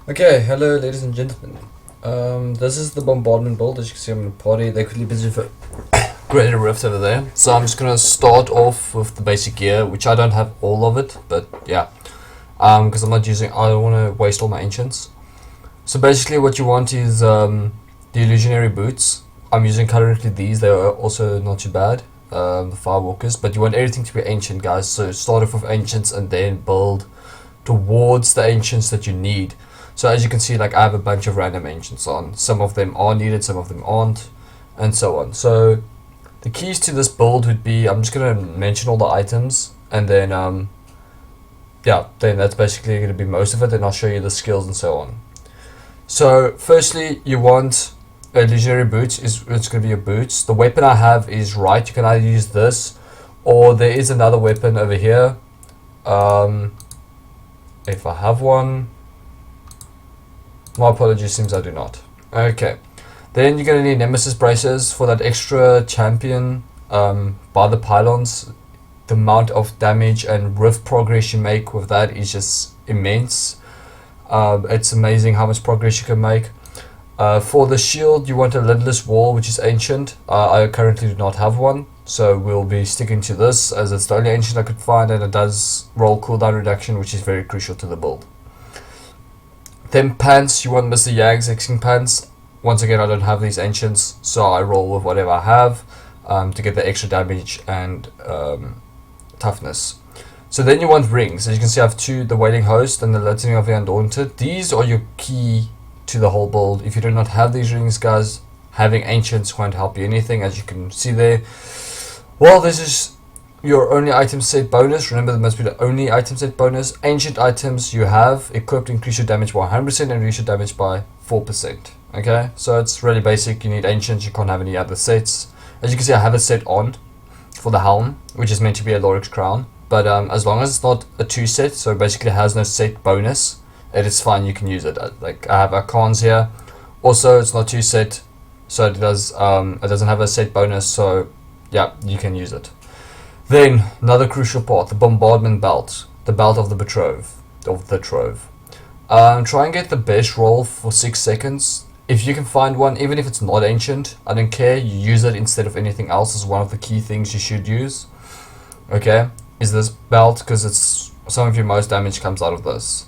Okay, hello ladies and gentlemen. This is the bombardment build. As you can see, I'm in a party. They're quickly busy for Greater Rift over there. So I'm just gonna start off with the basic gear, which I don't have all of it, but yeah, because I'm not using. I don't want to waste all my ancients. So basically, what you want is the illusionary boots. I'm using currently these. They are also not too bad. The firewalkers, but you want everything to be ancient, guys. So start off with ancients and then build towards the ancients that you need. So as you can see, like I have a bunch of random ancients on. Some of them are needed, some of them aren't, and so on. So the keys to this build would be, I'm just gonna mention all the items, and then yeah, then that's basically gonna be most of it. And I'll show you the skills and so on. So firstly, you want a illusionary boots. It's gonna be your boots. The weapon I have is right. You can either use this, or there is another weapon over here. If I have one. My apologies, seems I do not. Okay. Then you're going to need Nemesis Braces for that extra champion by the pylons. The amount of damage and rift progress you make with that is just immense. It's amazing how much progress you can make. For the shield, you want a lidless wall, which is ancient. I currently do not have one, so we'll be sticking to this as it's the only ancient I could find, and it does roll cooldown reduction, which is very crucial to the build. Then pants, you want Mr. Yag's Hexing pants. Once again, I don't have these ancients, so I roll with whatever I have to get the extra damage and toughness. So then you want rings. As you can see, I have two, the Wailing Host and the Litany of the Undaunted. These are your key to the whole build. If you do not have these rings, guys, having ancients won't help you anything, as you can see there. Well, this is your only item set bonus. Remember, that must be the only item set bonus. Ancient items you have equipped increase your damage by 100% and reduce your damage by 4%. Okay, so it's really basic. You need ancients, you can't have any other sets. As you can see, I have a set on for the helm, which is meant to be a Loric's crown. But as long as it's not a 2 set, so basically has no set bonus, it is fine, you can use it. Like I have icons here. Also, it's not 2 set, so it doesn't have a set bonus, so yeah, you can use it. Then, another crucial part, the bombardment belt. The belt of the betrothed. Try and get the best roll for 6 seconds. If you can find one, even if it's not ancient, I don't care, you use it instead of anything else is one of the key things you should use. Okay, is this belt, because it's some of your most damage comes out of this.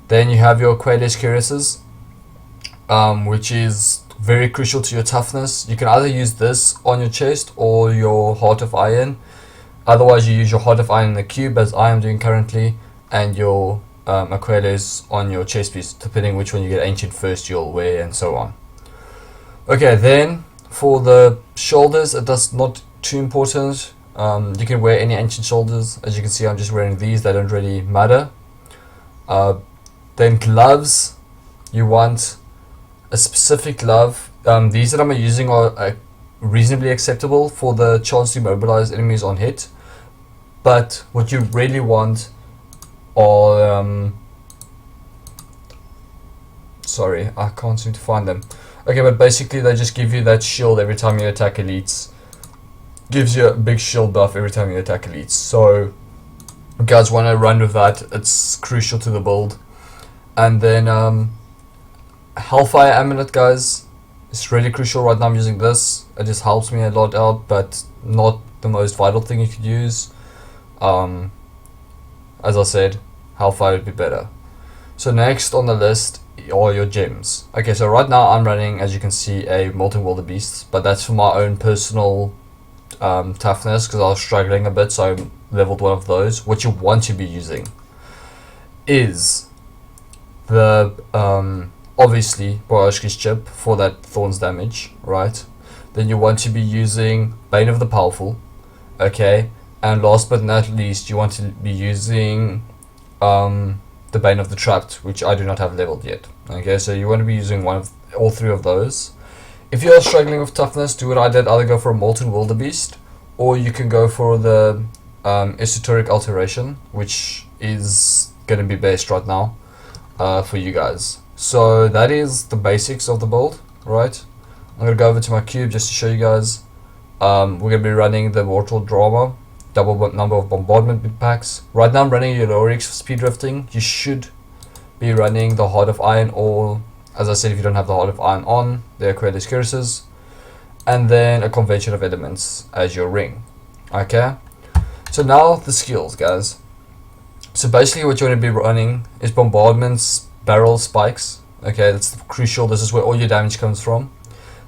Then you have your Qualis Cuirasses, which is very crucial to your toughness. You can either use this on your chest or your Heart of Iron. Otherwise, you use your Heart of Iron in the cube, as I am doing currently, and your Aqueles on your chest piece, depending which one you get ancient first, you'll wear, and so on. Okay, then for the shoulders, it does not too important. You can wear any ancient shoulders. As you can see, I'm just wearing these. They don't really matter. Then gloves, you want a specific glove. These that I'm using are reasonably acceptable for the chance to immobilize enemies on hit. But what you really want are sorry, I can't seem to find them. Okay, but basically they just give you that shield every time you attack elites. Gives you a big shield buff every time you attack elites. So you guys want to run with that. It's crucial to the build. And then Hellfire Amulet, guys. It's really crucial. Right now I'm using this. It just helps me a lot out, but not the most vital thing you could use. As I said, Hellfire would be better. So next on the list are your gems. Okay, so right now I'm running, as you can see, a Molten Wildebeest, but that's for my own personal toughness, because I was struggling a bit, so I leveled one of those. What you want to be using is the obviously Borashki's chip for that Thorns damage, right? Then you want to be using Bane of the Powerful, okay? And last but not least, you want to be using the Bane of the Trapped, which I do not have leveled yet. Okay, so you want to be using one of all 3 of those. If you are struggling with toughness, do what I did. Either go for a Molten Wildebeest, or you can go for the Esoteric Alteration, which is going to be best right now for you guys. So that is the basics of the build, right? I'm going to go over to my cube just to show you guys. We're going to be running the Mortal Drama, double number of bombardment packs. Right now I'm running Eurorix for speed drifting. You should be running the Heart of Iron, or as I said, if you don't have the Heart of Iron on, the Aquarius Curses, and then a Convention of Elements as your ring. Okay, so now the skills, guys. So basically what you want to be running is Bombardments, Barrel, Spikes. Okay, that's crucial. This is where all your damage comes from.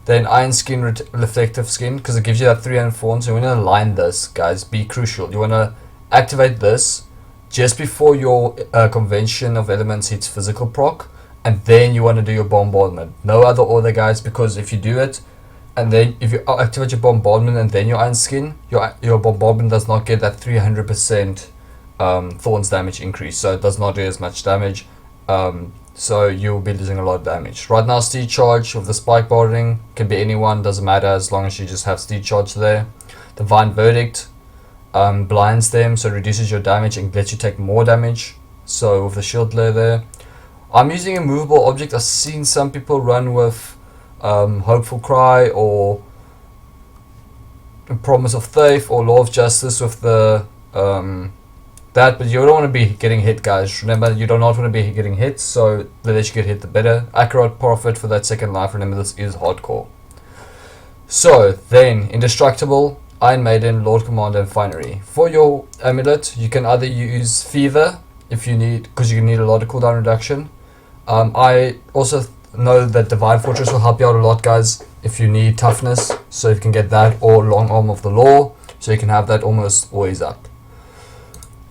Then Iron Skin, Reflective Skin, because it gives you that 300 form. So you want to align this, guys. Be crucial. You want to activate this just before your Convention of Elements hits physical proc, and then you want to do your Bombardment. No other order, guys, because if you do it, and then if you activate your Bombardment and then your Iron Skin, your Bombardment does not get that 300% Thorns damage increase, so it does not do as much damage. So you'll be losing a lot of damage. Right now, Steed Charge with the Spike Barding can be anyone, doesn't matter as long as you just have Steed Charge there. Divine Verdict blinds them, so it reduces your damage and lets you take more damage. So with the shield layer there, I'm using a movable object. I've seen some people run with Hopeful Cry or Promise of Thief or Law of Justice with the but you don't want to be getting hit, guys. Remember, you do not want to be getting hit, so the less you get hit, the better. Accurate Profit for that second life. Remember, this is hardcore. So then, Indestructible, Iron Maiden, Lord Commander, and Finery. For your amulet, you can either use Fever if you need, because you need a lot of cooldown reduction. I also know that Divine Fortress will help you out a lot, guys, if you need toughness. So you can get that, or Long Arm of the Law, so you can have that almost always up.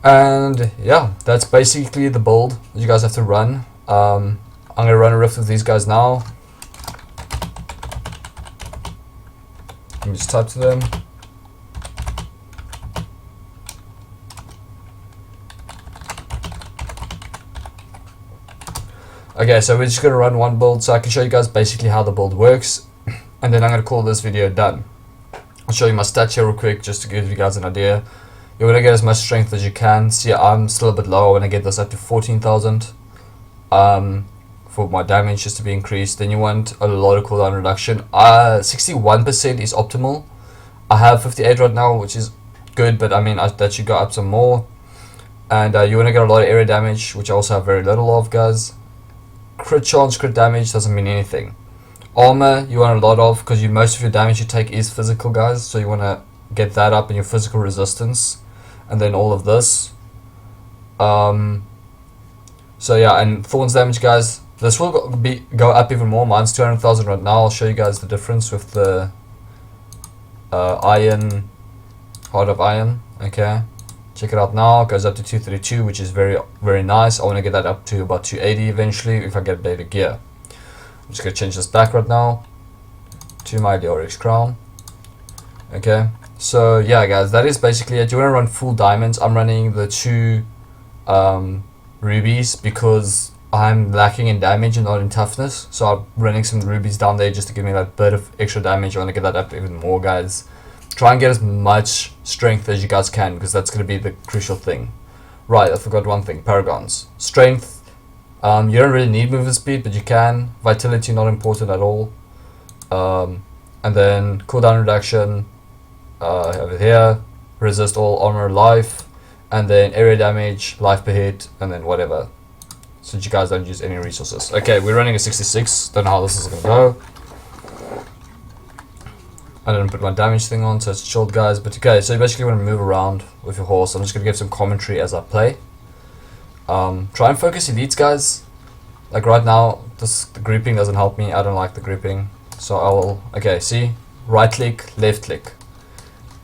And yeah, that's basically the build that you guys have to run. I'm going to run a rift with these guys now. Let me just type to them. Okay, so we're just going to run one build so I can show you guys basically how the build works. And then I'm going to call this video done. I'll show you my stats here real quick just to give you guys an idea. You want to get as much strength as you can. See, I'm still a bit low. I want to get this up to 14,000 for my damage just to be increased. Then you want a lot of cooldown reduction. 61% is optimal. I have 58 right now, which is good, but I mean that should go up some more. And you want to get a lot of area damage, which I also have very little of, guys. Crit chance, crit damage doesn't mean anything. Armor you want a lot of, because most of your damage you take is physical, guys. So you want to get that up in your physical resistance. And then all of this. So yeah, and Thorns damage, guys. This will go up even more. Mine's 200,000 right now. I'll show you guys the difference with the Iron, Heart of Iron. Okay, check it out now. It goes up to 232, which is very, very nice. I want to get that up to about 280 eventually if I get better gear. I'm just going to change this back right now to my Diorix Crown. Okay. So yeah, guys, that is basically it. You want to run full diamonds. I'm running the 2 rubies because I'm lacking in damage and not in toughness. So I'm running some rubies down there just to give me that bit of extra damage. I want to get that up even more, guys. Try and get as much strength as you guys can, because that's going to be the crucial thing. Right, I forgot one thing. Paragons. Strength. You don't really need movement speed, but you can. Vitality, not important at all. And then cooldown reduction. Over here, resist all armor, life, and then area damage, life per hit, and then whatever, since you guys don't use any resources. Okay, we're running a 66. Don't know how this is gonna go. I didn't put my damage thing on, so it's chilled, guys. But okay, so you basically want to move around with your horse. I'm just gonna give some commentary as I play. Try and focus elites, guys. Like right now, the grouping doesn't help me. I don't like the grouping, so I will. Okay, see, right click, left click.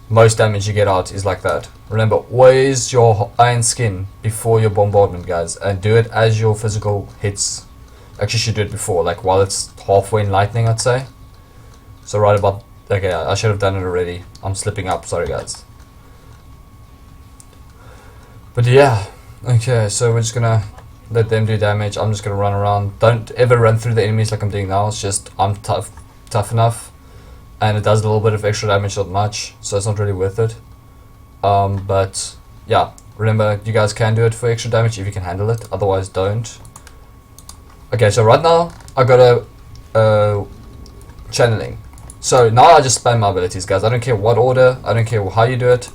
Most damage you get out is like that. Remember, always your Iron Skin before your Bombardment, guys, and do it as your physical hits. Actually, you should do it before, like while it's halfway in lightning, I'd say. So right about, okay, I should have done it already. I'm slipping up, sorry guys. But yeah, okay, so we're just gonna let them do damage. I'm just gonna run around. Don't ever run through the enemies like I'm doing now. It's just, I'm tough enough. And it does a little bit of extra damage, not much, so it's not really worth it. But yeah, remember, you guys can do it for extra damage if you can handle it, otherwise don't. Okay, so right now I got a channeling. So now I just spam my abilities, guys. I don't care what order, I don't care how you do it.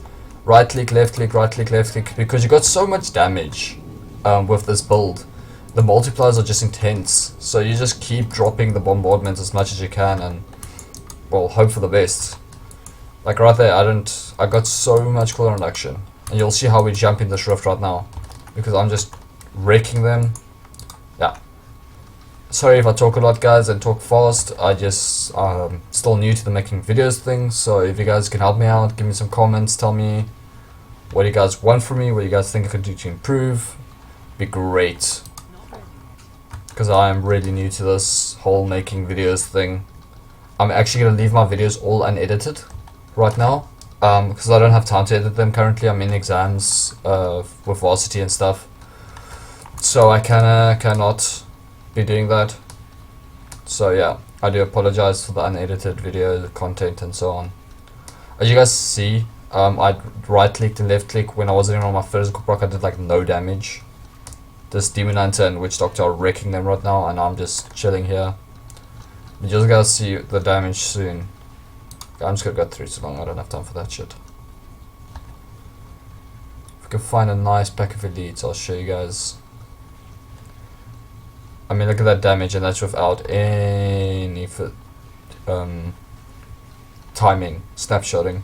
Right click, left click, right click, left click, because you got so much damage with this build. the multipliers are just intense. So you just keep dropping the bombardment as much as you can and, well, hope for the best. Like right there, I got so much cooldown reduction. And you'll see how we jump in this rift right now. Because I'm just wrecking them. Yeah. Sorry if I talk a lot, guys, and talk fast. I just still new to the making videos thing. So if you guys can help me out, give me some comments, tell me what you guys want from me, what you guys think I could do to improve. Be great. Because I am really new to this whole making videos thing. I'm actually going to leave my videos all unedited right now. Because I don't have time to edit them currently. I'm in exams with varsity and stuff. So I cannot be doing that. So yeah, I do apologize for the unedited video content and so on. As you guys see, I right clicked and left click when I wasn't even on my physical proc. I did like no damage. This Demon Hunter and Witch Doctor are wrecking them right now, and I'm just chilling here. You just gotta see the damage soon. I'm just gonna go through too long. I don't have time for that shit. If we can find a nice pack of elites, I'll show you guys. I mean, look at that damage, and that's without any timing, snapshotting.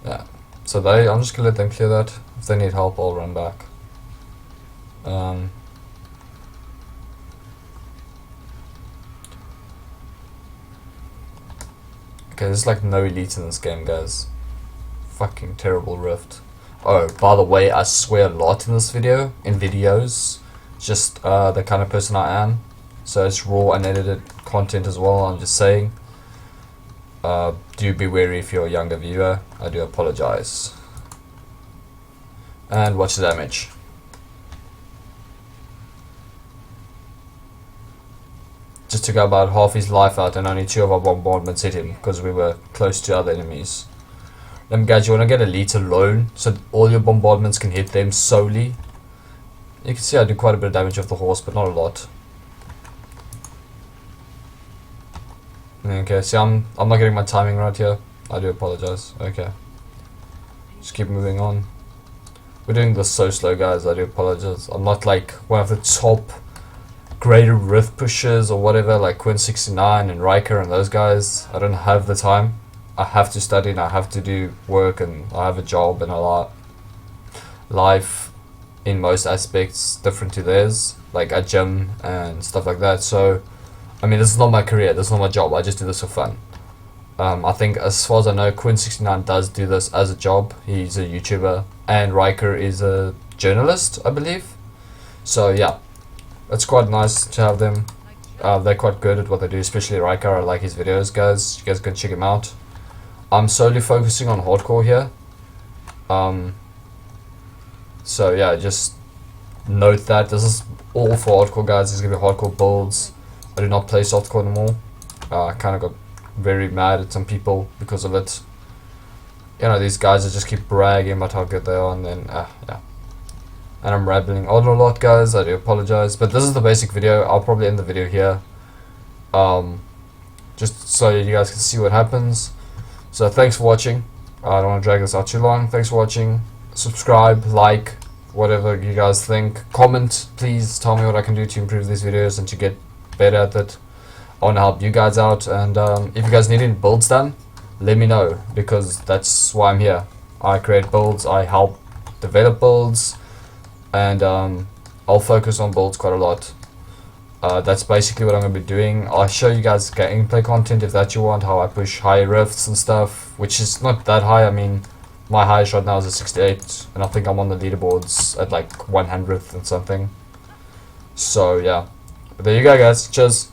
Yeah, so I'm just gonna let them clear that. If they need help, I'll run back. Okay, there's like no elites in this game, guys. Fucking terrible rift. Oh, by the way, I swear a lot in this video, in videos. Just the kind of person I am. So it's raw, unedited content as well, I'm just saying. Do be wary if you're a younger viewer. I do apologize. And watch the damage. Just took about half his life out and only 2 of our bombardments hit him because we were close to other enemies. Guys, you want to get elite alone so all your bombardments can hit them solely. You can see I do quite a bit of damage with the horse, but not a lot. Okay, see, I'm not getting my timing right here. I do apologize. Okay, just keep moving on. We're doing this so slow, guys. I do apologize. I'm not like one of the top greater rift pushers or whatever, like Quinn69 and Riker and those guys. I don't have the time. I have to study and I have to do work, and I have a job and a life in most aspects different to theirs, like a gym and stuff like that. So I mean, this is not my career, this is not my job, I just do this for fun. I think as far as I know, Quinn69 does do this as a job. He's a YouTuber, and Riker is a journalist, I believe. So yeah, it's quite nice to have them. They're quite good at what they do, especially Riker. I like his videos, guys. You guys can check him out. I'm solely focusing on hardcore here. So yeah, just note that this is all for hardcore, guys. There's gonna be hardcore builds. I do not play softcore anymore. I kind of got very mad at some people because of it. You know, these guys that just keep bragging about how good they are, and then yeah. And I'm rambling on a lot, guys. I do apologize, but this is the basic video. I'll probably end the video here. Just so you guys can see what happens. So thanks for watching. I don't want to drag this out too long. Thanks for watching. Subscribe, like, whatever you guys think. Comment, please tell me what I can do to improve these videos and to get better at it. I want to help you guys out, and if you guys need any builds done, let me know, because that's why I'm here. I create builds, I help develop builds, and I'll focus on builds quite a lot. That's basically what I'm going to be doing. I'll show you guys gameplay content if that you want, how I push high rifts and stuff, which is not that high. I mean, my highest right now is at 68, and I think I'm on the leaderboards at like 100th and something. So yeah, but there you go, guys. Cheers.